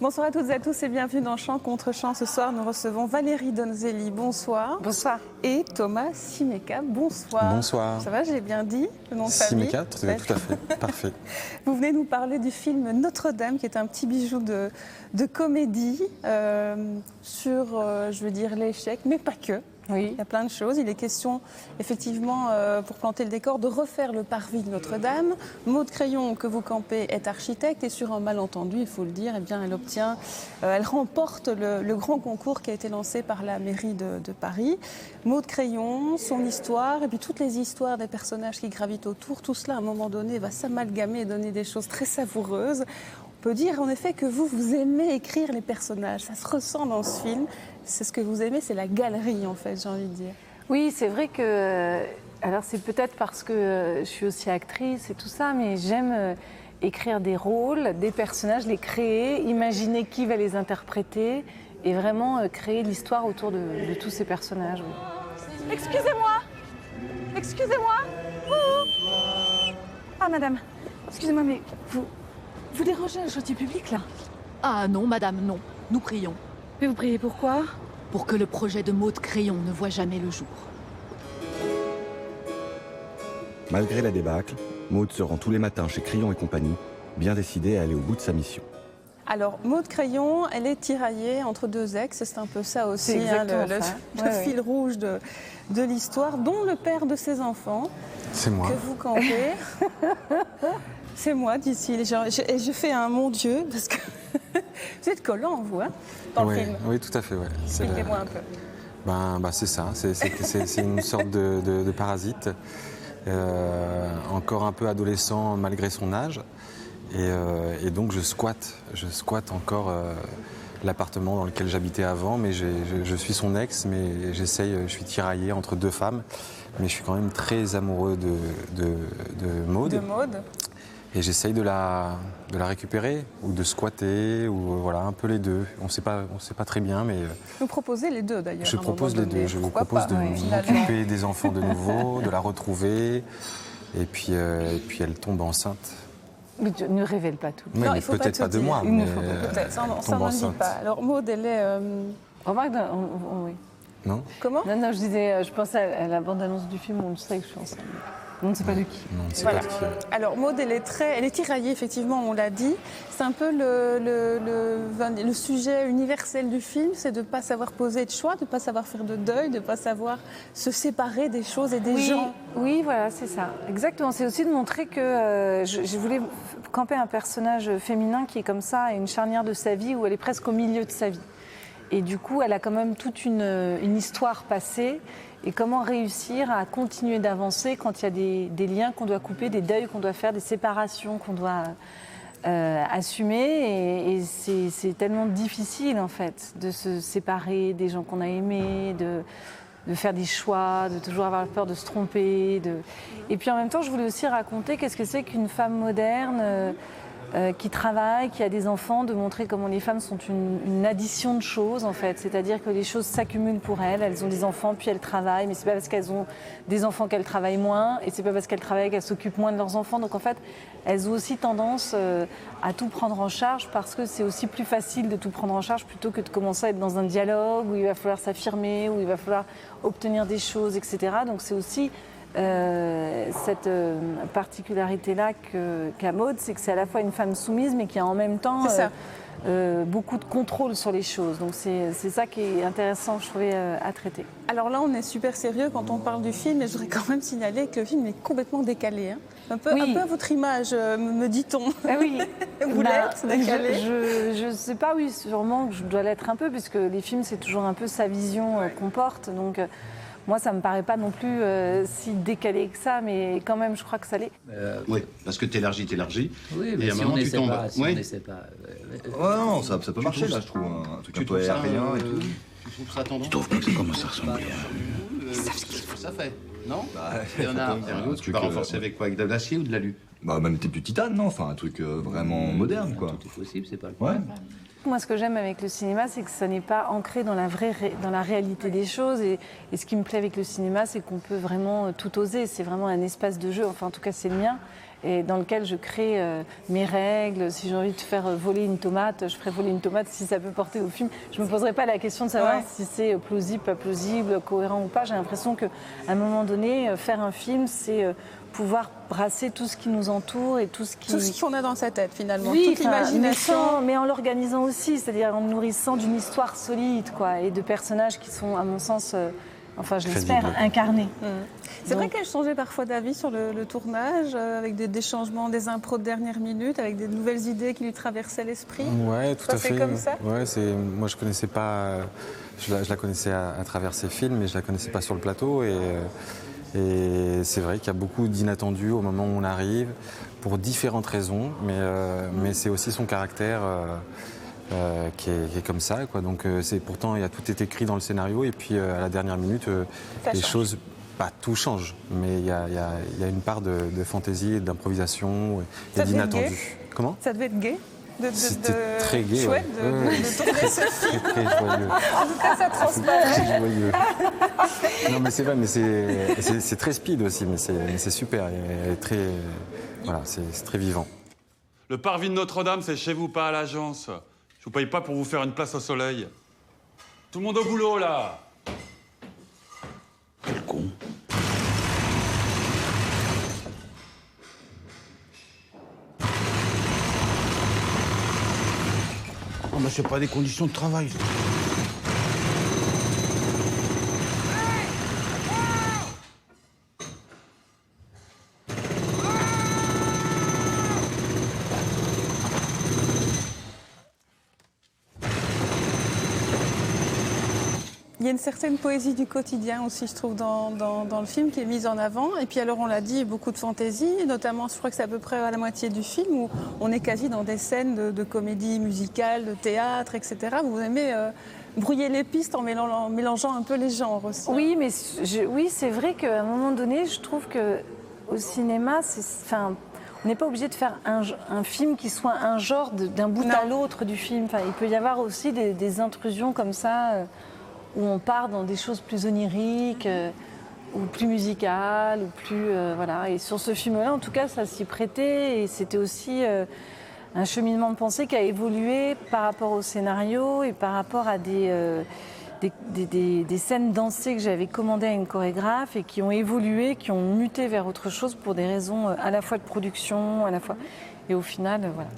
Bonsoir à toutes et à tous et bienvenue dans Chant contre Chant. Ce soir, nous recevons Valérie Donzelli, bonsoir. Bonsoir. Et Thomas Simeka, bonsoir. Bonsoir. Ça va, j'ai bien dit le nom de famille? Simeka, tout à fait, parfait. Vous venez nous parler du film Notre-Dame, qui est un petit bijou de comédie sur, je veux dire, l'échec, mais pas que. Oui. Il y a plein de choses. Il est question, effectivement, pour planter le décor, de refaire le parvis de Notre-Dame. Maude Crayon, que vous campez, est architecte et sur un malentendu, il faut le dire, eh bien, elle remporte le grand concours qui a été lancé par la mairie de Paris. Maude Crayon, son histoire et puis toutes les histoires des personnages qui gravitent autour, tout cela, à un moment donné, va s'amalgamer et donner des choses très savoureuses. On peut dire en effet que vous aimez écrire les personnages. Ça se ressent dans ce film. C'est ce que vous aimez, c'est la galerie en fait, j'ai envie de dire. Oui, c'est vrai que... Alors c'est peut-être parce que je suis aussi actrice et tout ça, mais j'aime écrire des rôles, des personnages, les créer, imaginer qui va les interpréter et vraiment créer l'histoire autour de tous ces personnages. Oui. Excusez-moi. Excusez-moi. Ah madame, excusez-moi, mais vous dérangez un chantier public là? Ah non, madame, non. Nous prions. Mais vous priez pourquoi? Pour que le projet de Maude Crayon ne voit jamais le jour. Malgré la débâcle, Maude se rend tous les matins chez Crayon et compagnie, bien décidée à aller au bout de sa mission. Alors, Maude Crayon, elle est tiraillée entre deux ex, c'est un peu ça aussi, le fil rouge de l'histoire, dont le père de ses enfants. C'est moi. Que vous campez. C'est moi d'ici, et je fais un mon Dieu, parce que vous êtes collant, vous, hein, dans le film. Oui, tout à fait. Ouais. Expliquez-moi un peu. C'est ça, c'est une sorte de parasite, encore un peu adolescent malgré son âge. Et donc je squatte encore l'appartement dans lequel j'habitais avant, mais je suis son ex, mais je suis tiraillé entre deux femmes. Mais je suis quand même très amoureux de Maude. De Maude. Et j'essaye de la récupérer, ou de squatter, ou voilà, un peu les deux. On sait pas très bien, mais... Vous proposez les deux d'ailleurs. Je propose les deux. Je vous propose de m'occuper des enfants de nouveau, de la retrouver, et puis elle tombe enceinte. Mais tu ne révèle pas tout. Oui, Non, mais il faut peut-être pas de dire. moi, Il mais ne faut peut-être, ça tombe n'en dit enceinte. pas. Alors Maude, elle est... Remarque, oui. Non. Comment? Non, je disais, je pensais à la bande-annonce du film où on sait que je suis enceinte. On ne sait pas de qui. Non, c'est Voilà. pas de qui. Alors Maude, elle est tiraillée, effectivement, on l'a dit. C'est un peu le sujet universel du film, c'est de ne pas savoir poser de choix, de ne pas savoir faire de deuil, de ne pas savoir se séparer des choses et des gens. Oui, voilà, c'est ça. Exactement. C'est aussi de montrer que je voulais camper un personnage féminin qui est comme ça, à une charnière de sa vie où elle est presque au milieu de sa vie. Et du coup, elle a quand même toute une histoire passée. Et comment réussir à continuer d'avancer quand il y a des liens qu'on doit couper, des deuils qu'on doit faire, des séparations qu'on doit assumer. Et c'est tellement difficile, en fait, de se séparer des gens qu'on a aimés, de faire des choix, de toujours avoir peur de se tromper. Et puis en même temps, je voulais aussi raconter qu'est-ce que c'est qu'une femme moderne qui travaille, qui a des enfants, de montrer comment les femmes sont une addition de choses, en fait. C'est-à-dire que les choses s'accumulent pour elles. Elles ont des enfants, puis elles travaillent. Mais c'est pas parce qu'elles ont des enfants qu'elles travaillent moins. Et c'est pas parce qu'elles travaillent qu'elles s'occupent moins de leurs enfants. Donc en fait, elles ont aussi tendance à tout prendre en charge parce que c'est aussi plus facile de tout prendre en charge plutôt que de commencer à être dans un dialogue où il va falloir s'affirmer, où il va falloir obtenir des choses, etc. Donc c'est aussi... cette particularité-là qu'a Maude, c'est que c'est à la fois une femme soumise, mais qui a en même temps beaucoup de contrôle sur les choses. Donc c'est ça qui est intéressant, je trouvais, à traiter. Alors là, on est super sérieux quand on parle du film, et je voudrais quand même signaler que le film est complètement décalé. Hein. Un peu à votre image, me dit-on. Ah oui. Vous l'êtes, décalé. Je sais pas, oui, sûrement que je dois l'être un peu, puisque les films, c'est toujours un peu sa vision qu'on porte. Donc... moi, ça me paraît pas non plus si décalé que ça, mais quand même, je crois que ça l'est. Oui, parce que t'élargis. Oui, mais et à un si moment, on tu n'essaie tombes. pas, Oui. Ouais, non, ça peut marcher, là, je trouve. Un truc un peu aérien et tout. Tu trouves ça tendance? Je trouve pas que ça commence à ressembler. Ça fait, non? Il y en a un tu vas renforcer avec quoi? Avec de l'acier ou de l'alu? Bah, même type du titane, non? Enfin, un truc vraiment moderne, quoi. Tout est possible, c'est pas le Ouais. problème. Moi, ce que j'aime avec le cinéma, c'est que ça n'est pas ancré dans dans la réalité des choses. Et ce qui me plaît avec le cinéma, c'est qu'on peut vraiment tout oser. C'est vraiment un espace de jeu, enfin en tout cas c'est le mien, et dans lequel je crée mes règles. Si j'ai envie de faire voler une tomate, je ferai voler une tomate si ça peut porter au film. Je ne me poserai pas la question de savoir si c'est plausible, pas plausible, cohérent ou pas. J'ai l'impression qu'à un moment donné, faire un film, c'est pouvoir brasser tout ce qui nous entoure et tout ce qu'on a dans sa tête finalement, oui, toute l'imagination. Mais en l'organisant aussi, c'est-à-dire en nourrissant d'une histoire solide quoi, et de personnages qui sont, à mon sens, enfin je l'espère, incarnés. C'est vrai qu'elle changeait parfois d'avis sur le tournage, avec des changements, des impros de dernière minute, avec des nouvelles idées qui lui traversaient l'esprit. Ouais, tout à fait. C'est comme ça. Ouais, moi je connaissais pas, je la connaissais à travers ses films, mais je la connaissais pas sur le plateau et c'est vrai qu'il y a beaucoup d'inattendus au moment où on arrive, pour différentes raisons, mais c'est aussi son caractère qui est comme ça, quoi. Donc pourtant, tout est écrit dans le scénario, et puis à la dernière minute, les choses, pas tout change, mais il y a une part de fantaisie et d'improvisation et d'inattendu. Comment ? Ça devait être gai. C'était très gai. Chouette de tourner ce film. Très joyeux. En tout cas, ça transparaît. Très joyeux. Non, mais c'est vrai, mais c'est très speed aussi, mais c'est super. Et très, voilà, c'est très vivant. Le parvis de Notre-Dame, c'est chez vous, pas à l'agence. Je vous paye pas pour vous faire une place au soleil. Tout le monde au boulot, là. Quel con. Non, mais c'est pas des conditions de travail. Il y a une certaine poésie du quotidien aussi, je trouve, dans le film qui est mise en avant. Et puis alors, on l'a dit, beaucoup de fantaisie, notamment, je crois que c'est à peu près à la moitié du film, où on est quasi dans des scènes de comédie musicale, de théâtre, etc. Vous aimez brouiller les pistes en mélangeant un peu les genres aussi. Oui, mais oui, c'est vrai qu'à un moment donné, je trouve qu'au cinéma, on n'est pas obligé de faire un film qui soit un genre d'un bout à l'autre du film. Enfin, il peut y avoir aussi des intrusions comme ça, où on part dans des choses plus oniriques, ou plus musicales, ou plus... voilà. Et sur ce film-là, en tout cas, ça s'y prêtait. Et c'était aussi un cheminement de pensée qui a évolué par rapport au scénario et par rapport à des scènes dansées que j'avais commandées à une chorégraphe et qui ont évolué, qui ont muté vers autre chose pour des raisons à la fois de production, à la fois... Et au final, voilà.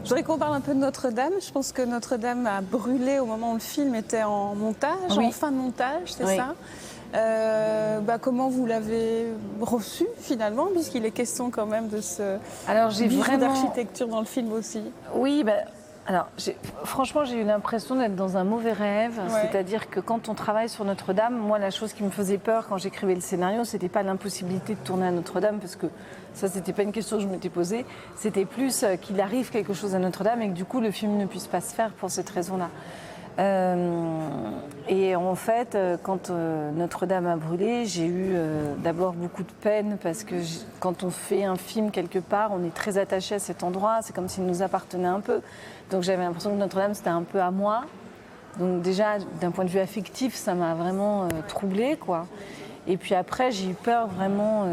Je voudrais qu'on parle un peu de Notre-Dame. Je pense que Notre-Dame a brûlé au moment où le film était en montage, en fin de montage, c'est ça. Comment vous l'avez reçu finalement, puisqu'il est question quand même de ce bijou d'architecture dans le film aussi. Oui, alors franchement j'ai eu l'impression d'être dans un mauvais rêve, c'est-à-dire que quand on travaille sur Notre-Dame, moi la chose qui me faisait peur quand j'écrivais le scénario, c'était pas l'impossibilité de tourner à Notre-Dame, parce que ça c'était pas une question que je m'étais posée, c'était plus qu'il arrive quelque chose à Notre-Dame et que du coup le film ne puisse pas se faire pour cette raison-là. Et en fait, quand Notre-Dame a brûlé, j'ai eu d'abord beaucoup de peine parce que quand on fait un film quelque part, on est très attaché à cet endroit, c'est comme s'il nous appartenait un peu. Donc j'avais l'impression que Notre-Dame c'était un peu à moi. Donc déjà, d'un point de vue affectif, ça m'a vraiment troublée, quoi. Et puis après, j'ai eu peur vraiment,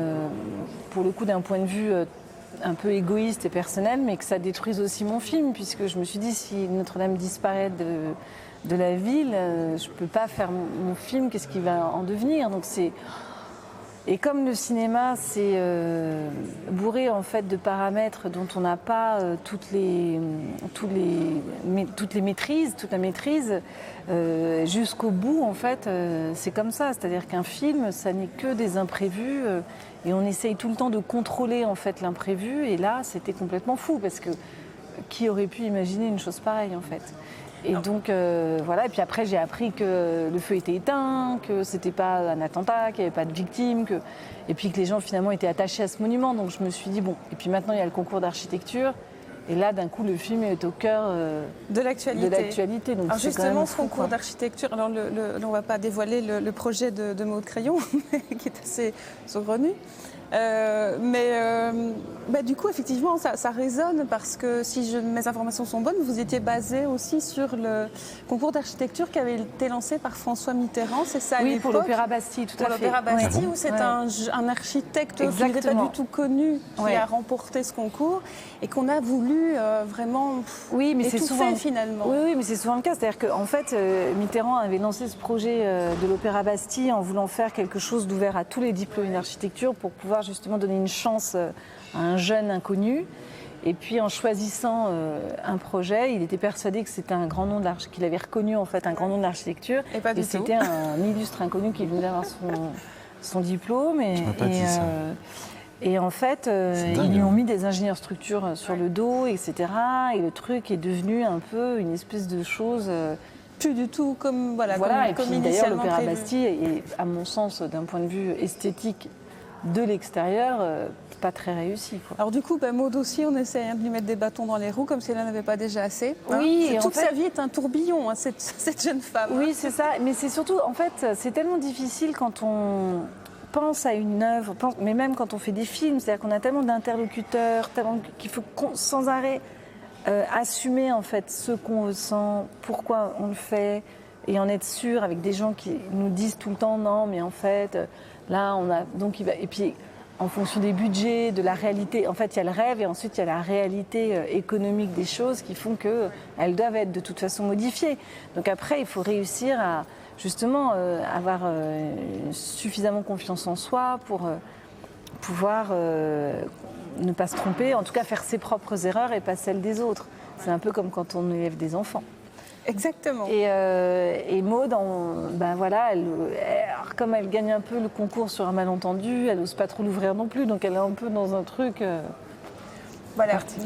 pour le coup, d'un point de vue un peu égoïste et personnel, mais que ça détruise aussi mon film, puisque je me suis dit, si Notre-Dame disparaît de la ville, je ne peux pas faire mon film, qu'est-ce qui va en devenir? Donc c'est... Et comme le cinéma, c'est bourré en fait de paramètres dont on n'a pas toute la maîtrise, jusqu'au bout, en fait, c'est comme ça. C'est-à-dire qu'un film, ça n'est que des imprévus, et on essaye tout le temps de contrôler en fait l'imprévu. Et là, c'était complètement fou, parce que qui aurait pu imaginer une chose pareille, en fait? Et donc, voilà. Et puis après, j'ai appris que le feu était éteint, que c'était pas un attentat, qu'il n'y avait pas de victimes, et puis que les gens, finalement, étaient attachés à ce monument. Donc, je me suis dit, bon. Et puis maintenant, il y a le concours d'architecture. Et là, d'un coup, le film est au cœur de l'actualité. Donc, alors, justement, ce concours d'architecture, alors, on ne va pas dévoiler le projet de Maud Crayon, qui est assez saugrenu. Du coup, effectivement, ça résonne parce que si mes informations sont bonnes, vous étiez basé aussi sur le concours d'architecture qui avait été lancé par François Mitterrand, c'est ça à Oui, l'époque? pour l'Opéra Bastille, tout à fait. Pour l'Opéra Bastille, Ouais. où c'est un architecte qui n'est pas Exactement. du tout connu qui a remporté ce concours et qu'on a voulu vraiment c'est souvent finalement. Oui, mais c'est souvent le cas. C'est-à-dire qu'en fait, Mitterrand avait lancé ce projet de l'Opéra Bastille en voulant faire quelque chose d'ouvert à tous les diplômés d'architecture pour pouvoir justement donner une chance à un jeune inconnu. Et puis en choisissant un projet, il était persuadé que c'était un grand nom qu'il avait reconnu en fait un grand nom de l'architecture. Et c'était un illustre inconnu qui venait d'avoir son diplôme. Et en fait, ils lui ont mis des ingénieurs structures sur le dos, etc. Et le truc est devenu un peu une espèce de chose. Plus du tout comme et comme puis, d'ailleurs, initialement l'Opéra prévu. Bastille est, à mon sens, d'un point de vue esthétique de l'extérieur, pas très réussi. Quoi. Alors du coup, Maud aussi, on essaie de lui mettre des bâtons dans les roues comme si elle n'en avait pas déjà assez. Oui, et toute sa vie est un tourbillon, cette jeune femme. Oui, c'est ça. Mais c'est surtout, en fait, c'est tellement difficile quand on pense à une œuvre, mais même quand on fait des films, c'est-à-dire qu'on a tellement d'interlocuteurs, qu'il faut sans arrêt assumer en fait ce qu'on ressent, pourquoi on le fait, et en être sûr avec des gens qui nous disent tout le temps non, mais en fait, là on a donc et puis en fonction des budgets, de la réalité, en fait il y a le rêve et ensuite il y a la réalité économique des choses qui font qu'elles doivent être de toute façon modifiées. Donc après il faut réussir à justement avoir suffisamment confiance en soi pour pouvoir ne pas se tromper, en tout cas faire ses propres erreurs et pas celles des autres. C'est un peu comme quand on élève des enfants. Exactement. Et Maud, comme elle gagne un peu le concours sur un malentendu, elle n'ose pas trop l'ouvrir non plus, donc elle est un peu dans un truc...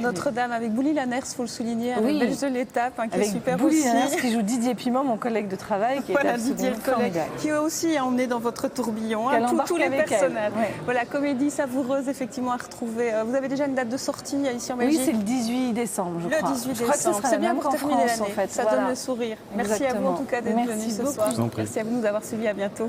Notre-Dame avec Bouli Lanners, il faut le souligner, avec Belge de l'Étape, qui avec est super Bouli aussi. Lanners qui joue Didier Piment, mon collègue de travail, qui est Didier, le collègue, qui est aussi emmené dans votre tourbillon, tous les personnages. Voilà, comédie savoureuse, effectivement, à retrouver. Vous avez déjà une date de sortie ici en Belgique? Oui, c'est le 18 décembre, je crois. Le 18 crois que décembre, c'est bien pour terminer l'année. En fait. Ça donne le sourire. Merci à vous en tout cas d'être venu ce soir. Merci à vous de nous avoir suivis, à bientôt.